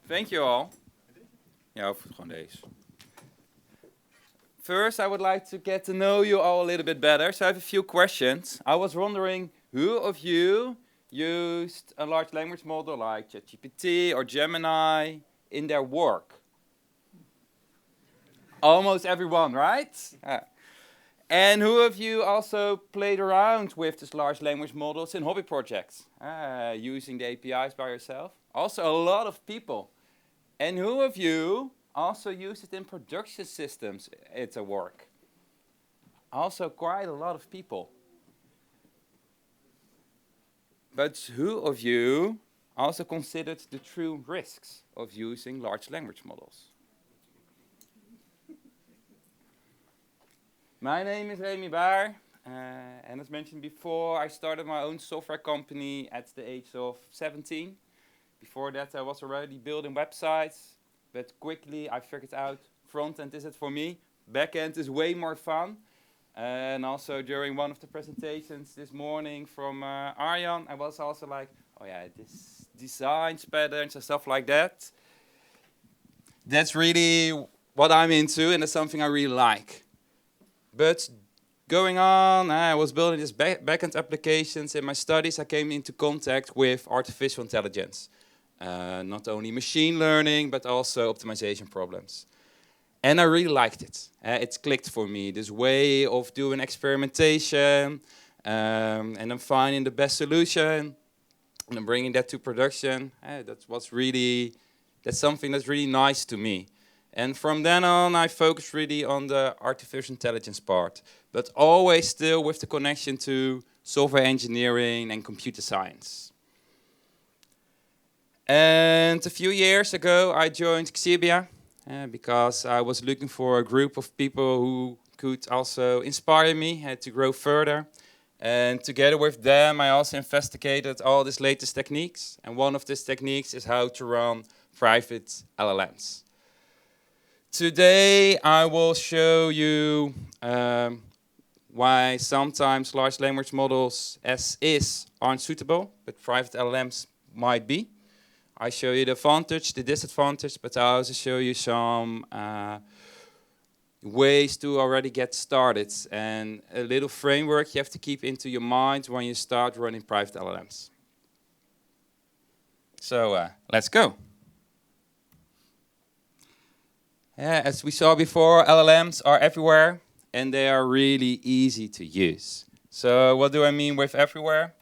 Thank you all. Ja, of gewoon deze. First, I would like to get to know you all a little bit better. So I have a few questions. I was wondering, who of you used a large language model like ChatGPT or Gemini in their work? Almost everyone, right? And who of you also played around with these large language models in hobby projects, using the APIs by yourself? Also a lot of people. And who of you also use it in production systems at work? Also quite a lot of people. But who of you also considered the true risks of using large language models? My name is Remi Baar, and as mentioned before, I started my own software company at the age of 17. Before that, I was already building websites, but quickly I figured out front-end is it for me, back-end is way more fun. And also during one of the presentations this morning from Arjan, I was also like, oh yeah, this designs, patterns and stuff like that. That's really what I'm into, and it's something I really like. But going on, I was building these backend applications. In my studies, I came into contact with artificial intelligence. Not only machine learning, but also optimization problems. And I really liked it. It clicked for me, this way of doing experimentation, and then finding the best solution, and then bringing that to production. That's something that's really nice to me. And from then on, I focused really on the artificial intelligence part, but always still with the connection to software engineering and computer science. And a few years ago, I joined Xebia because I was looking for a group of people who could also inspire me to grow further. And together with them, I also investigated all these latest techniques. And one of these techniques is how to run private LLMs. Today, I will show you why sometimes large language models as is aren't suitable, but private LLMs might be. I show you the advantage, the disadvantage, but I also show you some ways to already get started and a little framework you have to keep into your mind when you start running private LLMs. So let's go. As we saw before, LLMs are everywhere and they are really easy to use. So what do I mean with everywhere?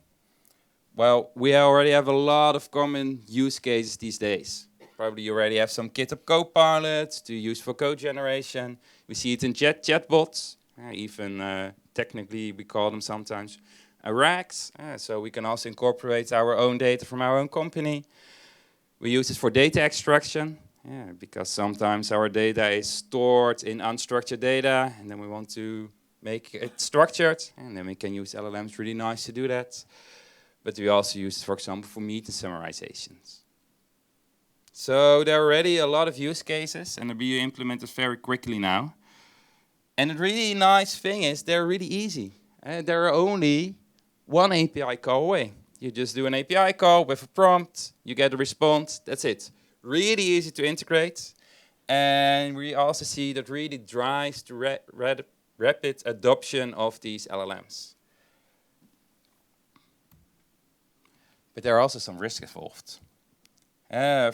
Well, we already have a lot of common use cases these days. Probably you already have some GitHub Copilot to use for code generation. We see it in chatbots. Even technically we call them sometimes RAGs. So we can also incorporate our own data from our own company. We use it for data extraction. Because sometimes our data is stored in unstructured data, and then we want to make it structured, and then we can use LLMs really nice to do that. But we also use it, for example, for meeting summarizations. So there are already a lot of use cases, and they're being implemented very quickly now. And the really nice thing is they're really easy. They're only one API call away. You just do an API call with a prompt, you get a response, that's it. Really easy to integrate, and we also see that really drives the rapid adoption of these LLMs. But there are also some risks involved.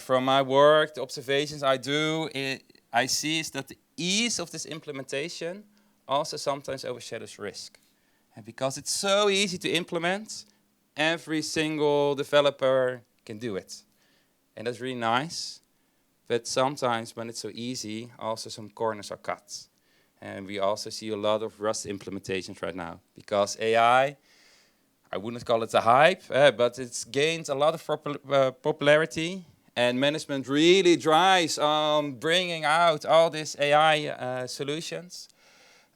From my work, the observations I do, I see is that the ease of this implementation also sometimes overshadows risk. And because it's so easy to implement, every single developer can do it. And that's really nice, but sometimes when it's so easy, also some corners are cut. And we also see a lot of Rust implementations right now, because AI, I wouldn't call it a hype, but it's gained a lot of popularity, and management really drives on bringing out all these AI solutions,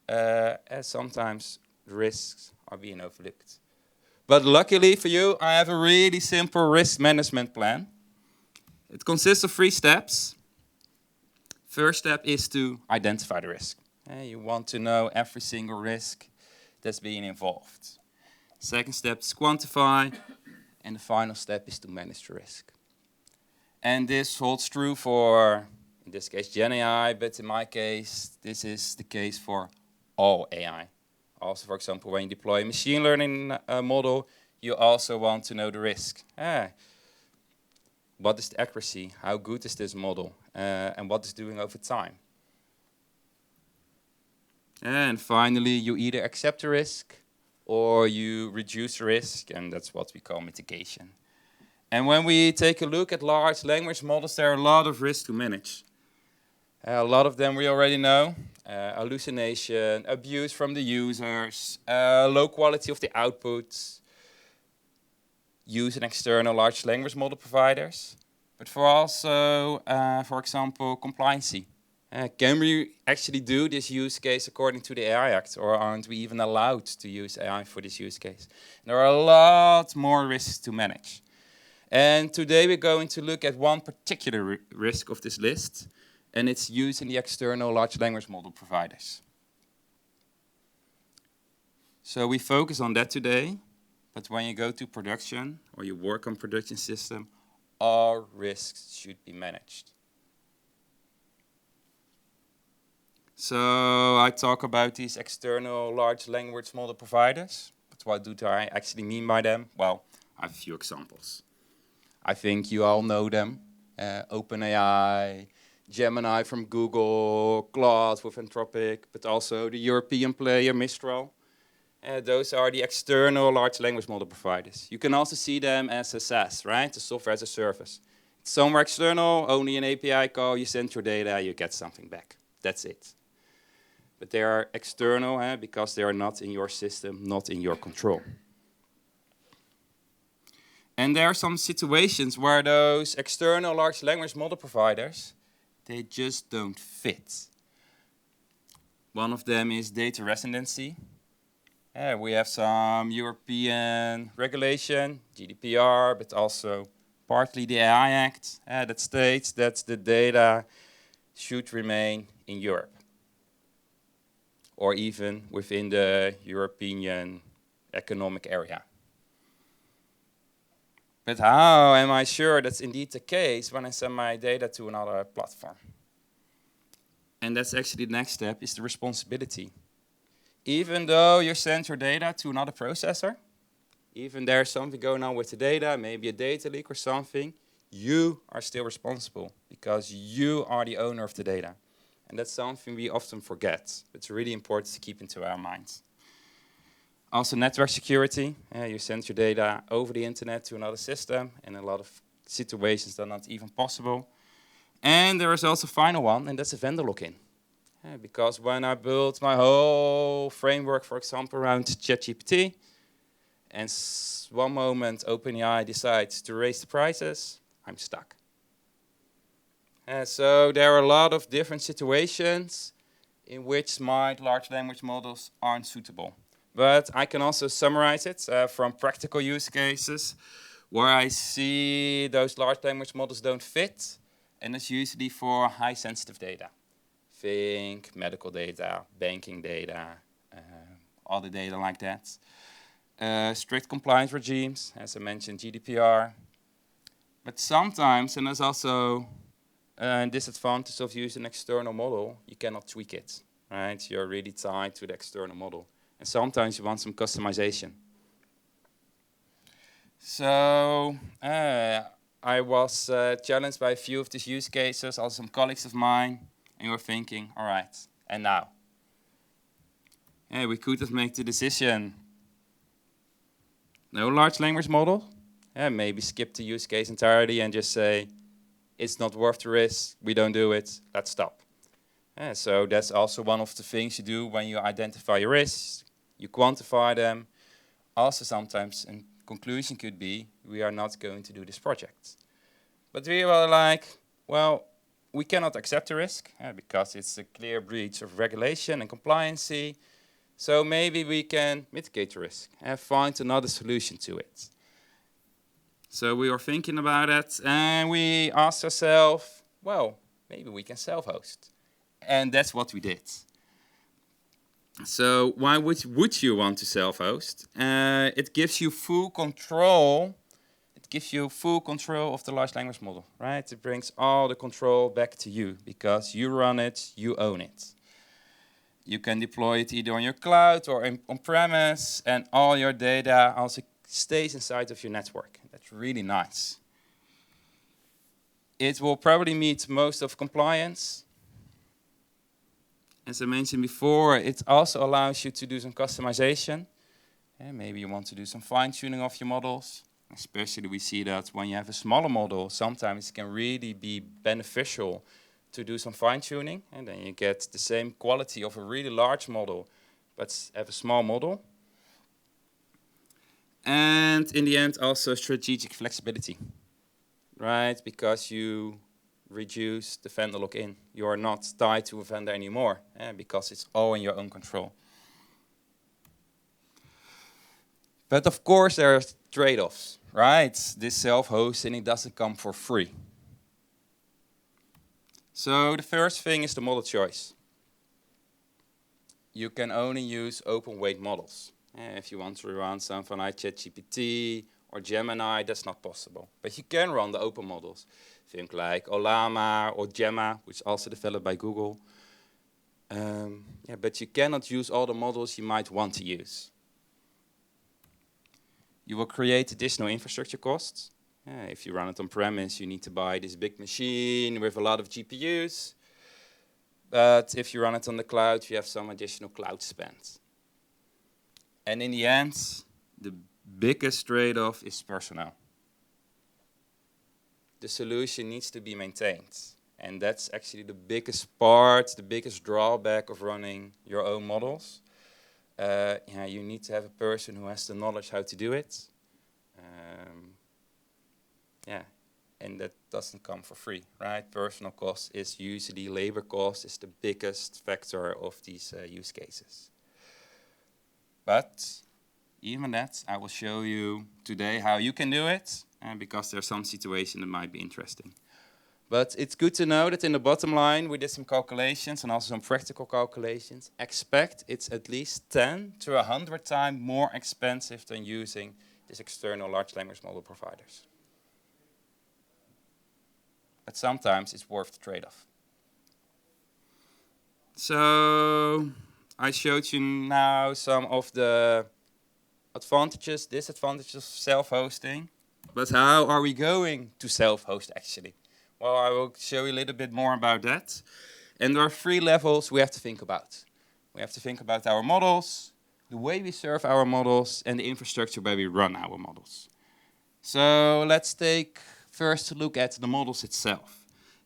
as sometimes risks are being overlooked. But luckily for you, I have a really simple risk management plan. It consists of 3 steps. First step is to identify the risk. You want to know every single risk that's being involved. Second step is quantify, and the final step is to manage the risk. And this holds true for, in this case, Gen AI, but in my case, this is the case for all AI. Also, for example, when you deploy a machine learning model, you also want to know the risk. What is the accuracy? How good is this model? And what is doing over time? And finally, you either accept the risk or you reduce the risk, and that's what we call mitigation. And when we take a look at large language models, there are a lot of risks to manage. A lot of them we already know. Hallucination, abuse from the users, low quality of the outputs, use in external large language model providers, but for also, for example, compliancy. Can we actually do this use case according to the AI Act, or aren't we even allowed to use AI for this use case? There are a lot more risks to manage. And today we're going to look at one particular risk of this list, and it's used in the external large language model providers. So we focus on that today, but when you go to production or you work on production system, all risks should be managed. So I talk about these external large language model providers, but what do I actually mean by them? Well, I have a few examples. I think you all know them. OpenAI, Gemini from Google, Claude with Anthropic, but also the European player Mistral. Those are the external large language model providers. You can also see them as a SaaS, right? The software as a service. It's somewhere external, only an API call, you send your data, you get something back. That's it. But they are external because they are not in your system, not in your control. And there are some situations where those external large language model providers, they just don't fit. One of them is data residency. We have some European regulation, GDPR, but also partly the AI Act that states that the data should remain in Europe, or even within the European Economic Area. But how am I sure that's indeed the case when I send my data to another platform? And that's actually the next step, is the responsibility. Even though you send your data to another processor, even there's something going on with the data, maybe a data leak or something, you are still responsible because you are the owner of the data. And that's something we often forget. It's really important to keep into our minds. Also network security. You send your data over the internet to another system. In a lot of situations, they're not even possible. And there is also a final one, and that's a vendor lock-in. Because when I built my whole framework, for example, around ChatGPT, and one moment OpenAI decides to raise the prices, I'm stuck. So there are a lot of different situations in which smart large language models aren't suitable. But I can also summarize it from practical use cases where I see those large language models don't fit, and it's usually for high sensitive data. Think medical data, banking data, other data like that. Strict compliance regimes, as I mentioned, GDPR. But sometimes, and there's also a disadvantage of using an external model, you cannot tweak it, right? You're really tied to the external model. And sometimes you want some customization. So I was challenged by a few of these use cases, also some colleagues of mine, and you were thinking, all right, and now? We could have made the decision, no large language model, maybe skip the use case entirely and just say, it's not worth the risk, we don't do it, let's stop. So that's also one of the things you do when you identify your risks, you quantify them. Also sometimes a conclusion could be, we are not going to do this project. But we were like, well, we cannot accept the risk because it's a clear breach of regulation and compliancy. So maybe we can mitigate the risk and find another solution to it. So we were thinking about it and we asked ourselves, well, maybe we can self-host. And that's what we did. So why would you want to self-host? It gives you full control. It gives you full control of the large language model, right? It brings all the control back to you because you run it, you own it. You can deploy it either on your cloud or on-premise, and all your data also stays inside of your network. That's really nice. It will probably meet most of compliance. As I mentioned before, it also allows you to do some customization. Maybe you want to do some fine-tuning of your models. Especially we see that when you have a smaller model, sometimes it can really be beneficial to do some fine-tuning, and then you get the same quality of a really large model, but have a small model. And in the end, also strategic flexibility, right? Because you reduce the vendor lock-in. You are not tied to a vendor anymore, because it's all in your own control. But of course, there are trade-offs, right? This self-hosting, it doesn't come for free. So the first thing is the model choice. You can only use open weight models. If you want to run something like ChatGPT or Gemini, that's not possible. But you can run the open models. Think like Olama or Gemma, which is also developed by Google. But you cannot use all the models you might want to use. You will create additional infrastructure costs. If you run it on-premise, you need to buy this big machine with a lot of GPUs. But if you run it on the cloud, you have some additional cloud spend. And in the end, the biggest trade-off is personnel. The solution needs to be maintained. And that's actually the biggest part, the biggest drawback of running your own models. You need to have a person who has the knowledge how to do it. And that doesn't come for free, right? Personal cost is usually labor cost is the biggest factor of these use cases. But even that, I will show you today how you can do it, because there's some situation that might be interesting. But it's good to know that in the bottom line, we did some calculations and also some practical calculations. Expect it's at least 10 to 100 times more expensive than using these external large language model providers. But sometimes it's worth the trade-off. So I showed you now some of the advantages, disadvantages of self-hosting. But how are we going to self-host actually? Well, I will show you a little bit more about that. And there are 3 levels we have to think about. We have to think about our models, the way we serve our models, and the infrastructure where we run our models. So let's take first a look at the models itself.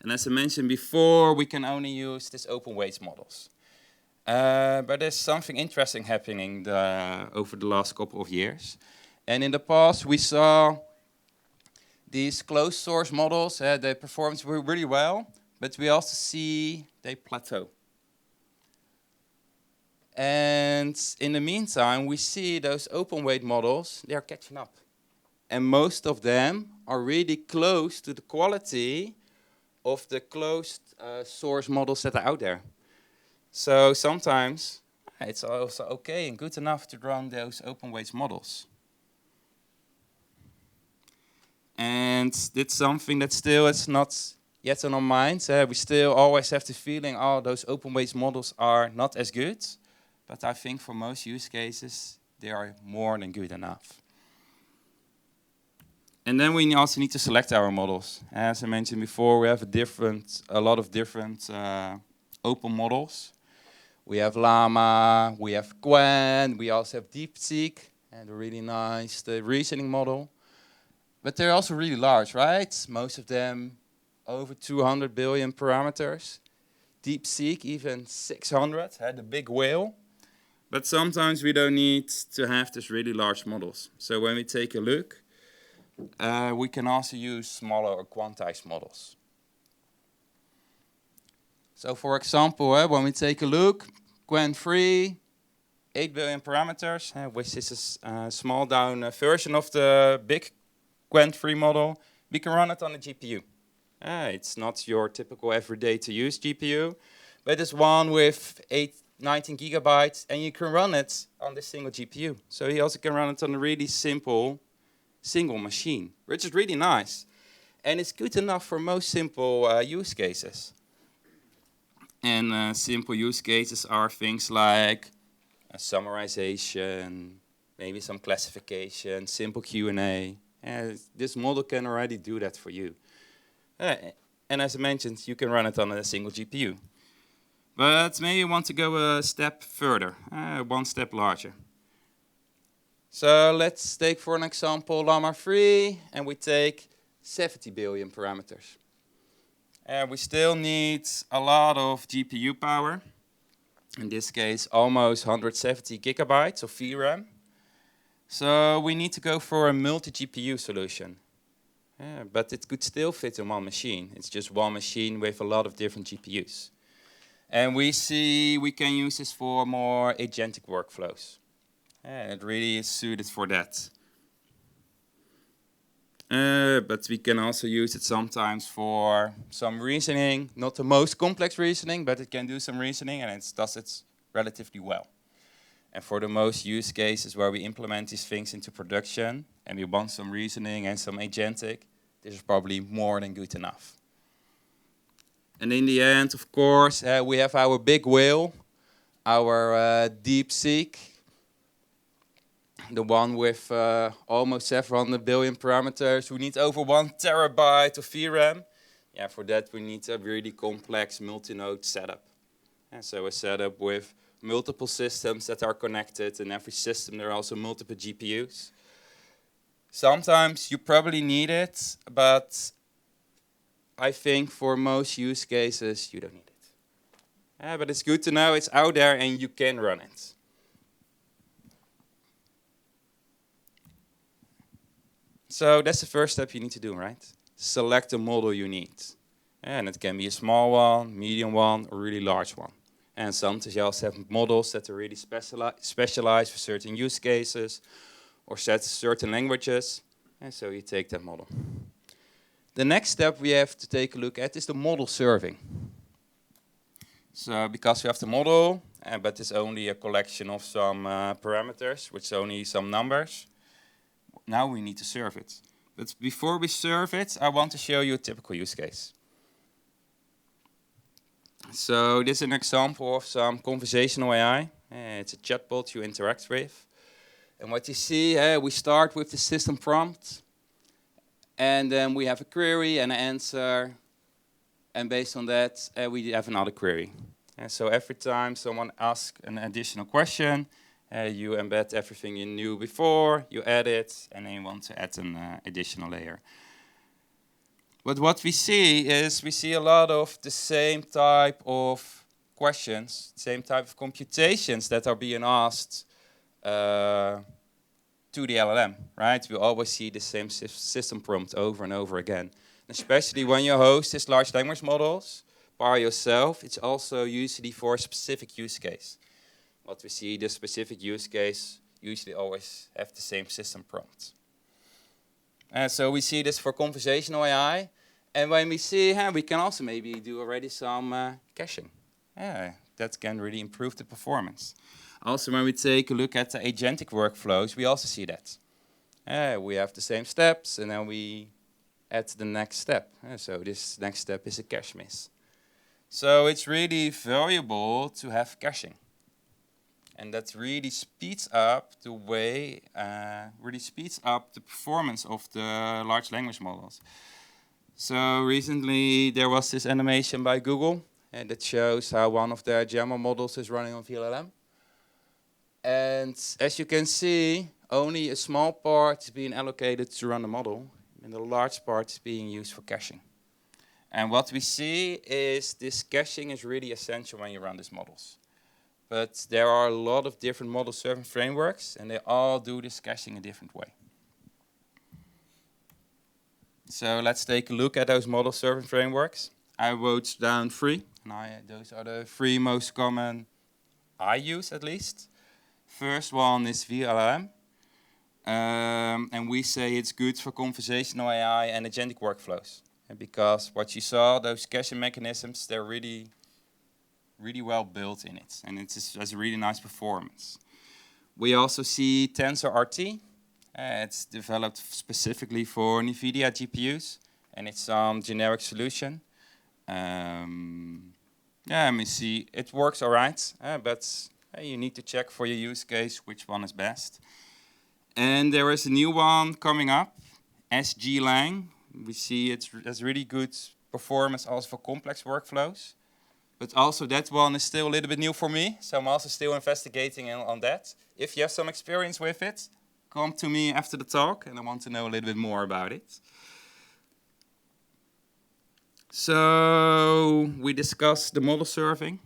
And as I mentioned before, we can only use these open weights models. But there's something interesting happening over the last couple of years. And in the past, we saw these closed source models, they performed really well, but we also see they plateau. And in the meantime, we see those open weight models, they are catching up. And most of them are really close to the quality of the closed source models that are out there. So sometimes it's also okay and good enough to run those open weights models. And it's something that still is not yet on our minds. We still always have the feeling, oh, those open weights models are not as good. But I think for most use cases, they are more than good enough. And then we also need to select our models. As I mentioned before, we have a lot of different open models. We have Llama, we have Qwen, we also have DeepSeek, and a really nice reasoning model. But they're also really large, right? Most of them over 200 billion parameters. DeepSeek even 600, the big whale. But sometimes we don't need to have these really large models. So when we take a look, we can also use smaller or quantized models. So for example, when we take a look, Qwen 3, 8 billion parameters, which is a small down version of the big Qwen 3 model, we can run it on a GPU. It's not your typical everyday to use GPU, but it's one with 19 gigabytes, and you can run it on this single GPU. So you also can run it on a really simple single machine, which is really nice. And it's good enough for most simple use cases. And simple use cases are things like a summarization, maybe some classification, simple Q&A. This model can already do that for you. And as I mentioned, you can run it on a single GPU. But maybe you want to go a step further, one step larger. So let's take for an example Llama 3, and we take 70 billion parameters. And we still need a lot of GPU power. In this case, almost 170 gigabytes of VRAM. So we need to go for a multi-GPU solution. But it could still fit in one machine. It's just one machine with a lot of different GPUs. And we see we can use this for more agentic workflows. It really is suited for that. But we can also use it sometimes for some reasoning, not the most complex reasoning, but it can do some reasoning and it does it relatively well. And for the most use cases where we implement these things into production and we want some reasoning and some agentic, this is probably more than good enough. And in the end, of course, we have our big whale, our DeepSeek, the one with almost 700 billion parameters. We need over 1 terabyte of VRAM. Yeah, for that we need a really complex multi-node setup. And so a setup with multiple systems that are connected. In every system there are also multiple GPUs. Sometimes you probably need it, but I think for most use cases you don't need it. But it's good to know it's out there and you can run it. So that's the first step you need to do, right? Select the model you need. And it can be a small one, medium one, or really large one. And sometimes you also have models that are really specialized for certain use cases or certain languages. And so you take that model. The next step we have to take a look at is the model serving. So because we have the model, but it's only a collection of some parameters, which is only some numbers, now we need to serve it. But before we serve it, I want to show you a typical use case. So this is an example of some conversational AI. It's a chatbot you interact with. And what you see, we start with the system prompt. And then we have a query and an answer. And based on that, we have another query. And so every time someone asks an additional question, you embed everything you knew before, you add it, and then you want to add an additional layer. But what we see is we see a lot of the same type of questions, same type of computations that are being asked to the LLM, right? We always see the same system prompt over and over again. Especially when you host these large language models by yourself, it's also usually for a specific use case. What we see, the specific use case usually always have the same system prompt. And so we see this for conversational AI. And when we see, we can also maybe do already some caching. That can really improve the performance. Also, when we take a look at the agentic workflows, we also see that. We have the same steps, and then we add the next step. So this next step is a cache miss. So it's really valuable to have caching. And that really speeds up the way, the performance of the large language models. So recently there was this animation by Google that shows how one of their Gemini models is running on VLLM. And as you can see, only a small part is being allocated to run the model, and the large part is being used for caching. And what we see is this caching is really essential when you run these models. But there are a lot of different model serving frameworks, and they all do this caching a different way. So let's take a look at those model serving frameworks. I wrote down 3, and those are the 3 most common I use at least. First one is VLLM, and we say it's good for conversational AI and agentic workflows. And because what you saw, those caching mechanisms, they're really well built in it, and it has a really nice performance. We also see TensorRT, It's developed specifically for NVIDIA GPUs, and it's some generic solution. Yeah, let me see. It works all right, but you need to check for your use case which one is best. And there is a new one coming up, SGLang. We see it has really good performance also for complex workflows. But also that one is still a little bit new for me, so I'm also still investigating on that. If you have some experience with it, come to me after the talk, and I want to know a little bit more about it. So we discussed the model serving.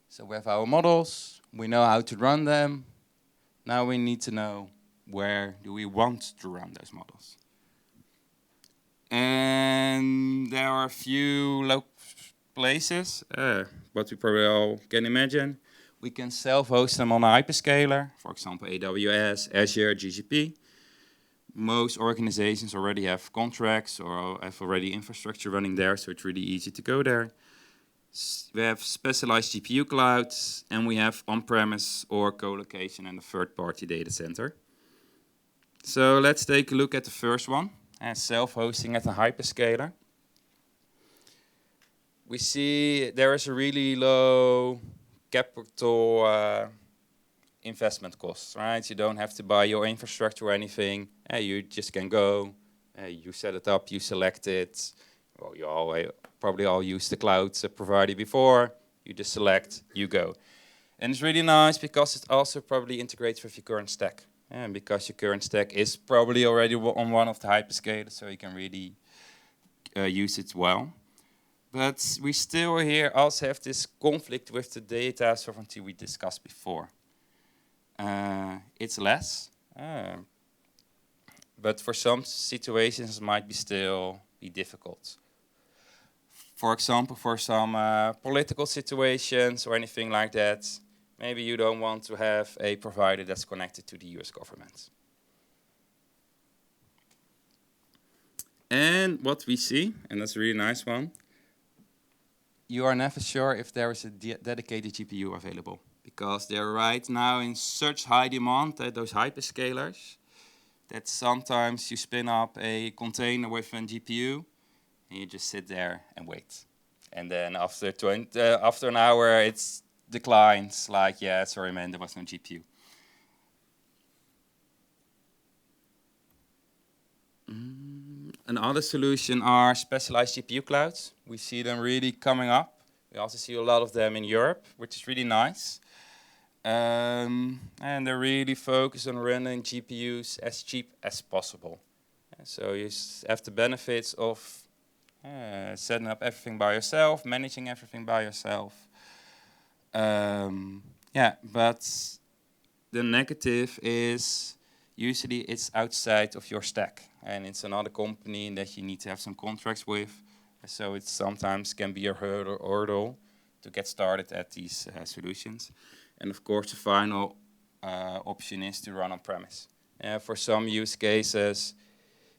So we have our models, we know how to run them. Now we need to know where do we want to run those models. And there are a few places, what we probably all can imagine. We can self-host them on a hyperscaler, for example, AWS, Azure, GCP. Most organizations already have contracts or have already infrastructure running there, so it's really easy to go there. We have specialized GPU clouds, and we have on-premise or co-location and a third-party data center. So let's take a look at the first one, self-hosting at a hyperscaler. We see there is a really low capital investment costs, right? You don't have to buy your infrastructure or anything. You just can go, you set it up, you select it. Well, you probably all used the cloud provider before. You just select, you go. And it's really nice because it also probably integrates with your current stack. And because your current stack is probably already on one of the hyperscalers, so you can really use it well. But we still here also have this conflict with the data sovereignty we discussed before. It's less, but for some situations it might still be difficult. For example, for some political situations or anything like that, maybe you don't want to have a provider that's connected to the US government. And what we see, and that's a really nice one, you are never sure if there is a dedicated GPU available, because they're right now in such high demand at those hyperscalers that sometimes you spin up a container with a GPU and you just sit there and wait. And then after an hour, it declines like, yeah, sorry man, there was no GPU. Another solution are specialized GPU clouds. We see them really coming up. We also see a lot of them in Europe, which is really nice. And they're really focused on running GPUs as cheap as possible. So you have the benefits of setting up everything by yourself, managing everything by yourself. Yeah, but the negative is usually it's outside of your stack, and it's another company that you need to have some contracts with. So it sometimes can be a hurdle to get started at these solutions. And of course, the final option is to run on premise. For some use cases,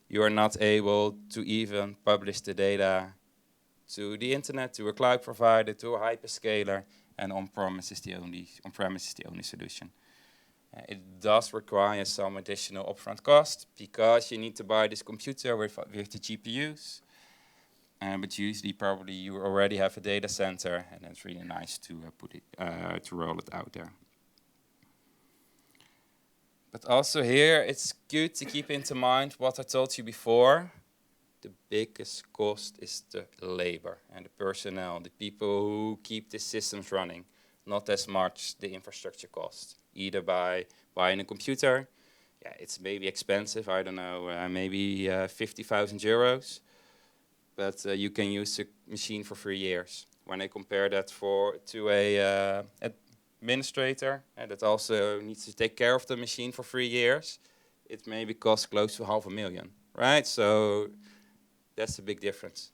you are not able to even publish the data to the internet, to a cloud provider, to a hyperscaler, and on-premise is the only solution. It does require some additional upfront cost because you need to buy this computer with the GPUs. But usually, probably you already have a data center, and it's really nice to to roll it out there. But also here, it's good to keep into mind what I told you before. The biggest cost is the labor and the personnel, the people who keep the systems running, not as much the infrastructure cost. Either by buying a computer, yeah, it's maybe expensive, I don't know, maybe 50,000 euros. But you can use the machine for 3 years. When I compare that to a administrator that also needs to take care of the machine for 3 years, it maybe costs close to 500,000, right? So that's a big difference.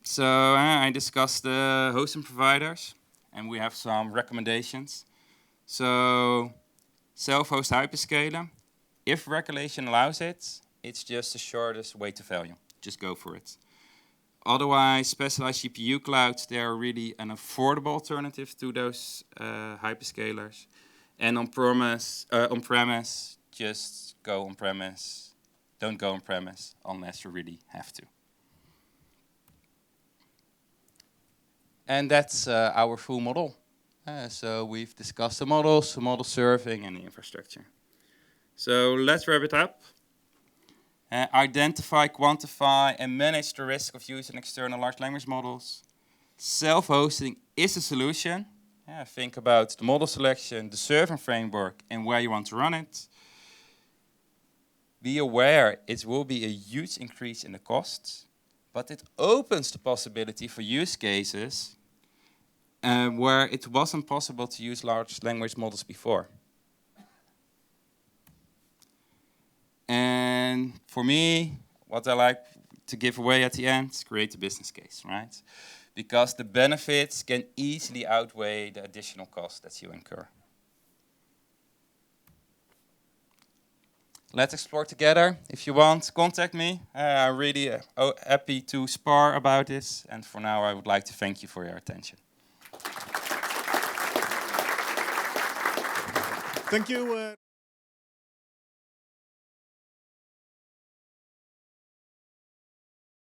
So I discussed the hosting providers, and we have some recommendations. So self-host hyperscaler, if regulation allows it, it's just the shortest way to value. Just go for it. Otherwise, specialized GPU clouds, they are really an affordable alternative to those hyperscalers. And on-premise, just go on-premise. Don't go on-premise unless you really have to. And that's our full model. So we've discussed the models, the model serving, and the infrastructure. So let's wrap it up. Identify, quantify, and manage the risk of using external large language models. Self-hosting is a solution. Think about the model selection, the serving framework, and where you want to run it. Be aware it will be a huge increase in the costs, but it opens the possibility for use cases where it wasn't possible to use large language models before. And for me, what I like to give away at the end is create a business case, right? Because the benefits can easily outweigh the additional cost that you incur. Let's explore together. If you want, contact me. I'm really happy to spar about this. And for now, I would like to thank you for your attention. Thank you.